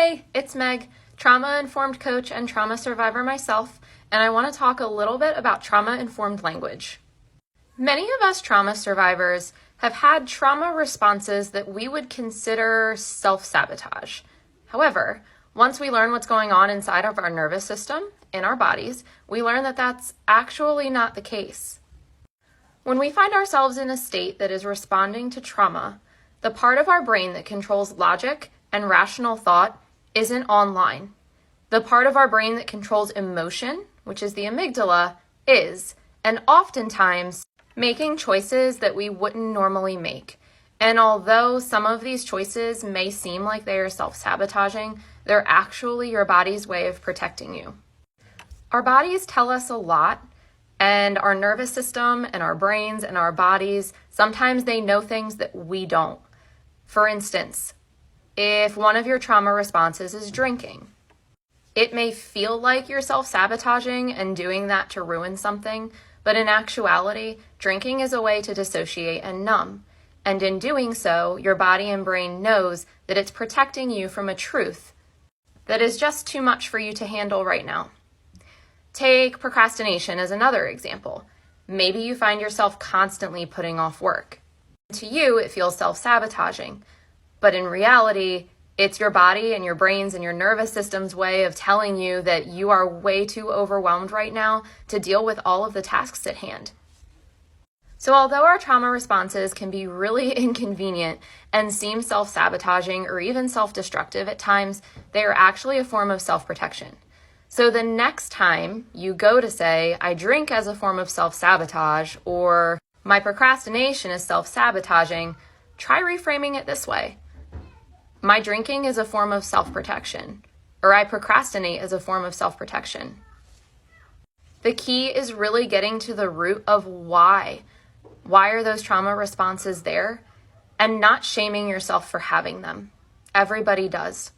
Hey, it's Meg, trauma-informed coach and trauma survivor myself, and I want to talk a little bit about trauma-informed language. Many of us trauma survivors have had trauma responses that we would consider self-sabotage. However, once we learn what's going on inside of our nervous system, in our bodies, we learn that that's actually not the case. When we find ourselves in a state that is responding to trauma, the part of our brain that controls logic and rational thought isn't online. The part of our brain that controls emotion, which is the amygdala, is, and oftentimes making choices that we wouldn't normally make. And although some of these choices may seem like they are self-sabotaging, they're actually your body's way of protecting you. Our bodies tell us a lot, and our nervous system and our brains and our bodies, sometimes they know things that we don't. For instance, if one of your trauma responses is drinking, it may feel like you're self-sabotaging and doing that to ruin something, but in actuality, drinking is a way to dissociate and numb. And in doing so, your body and brain knows that it's protecting you from a truth that is just too much for you to handle right now. Take procrastination as another example. Maybe you find yourself constantly putting off work. To you, it feels self-sabotaging. But in reality, it's your body and your brains and your nervous system's way of telling you that you are way too overwhelmed right now to deal with all of the tasks at hand. So although our trauma responses can be really inconvenient and seem self-sabotaging or even self-destructive at times, they are actually a form of self-protection. So the next time you go to say, I drink as a form of self-sabotage, or my procrastination is self-sabotaging, try reframing it this way. My drinking is a form of self-protection, or I procrastinate as a form of self-protection. The key is really getting to the root of why. Why are those trauma responses there? And not shaming yourself for having them. Everybody does.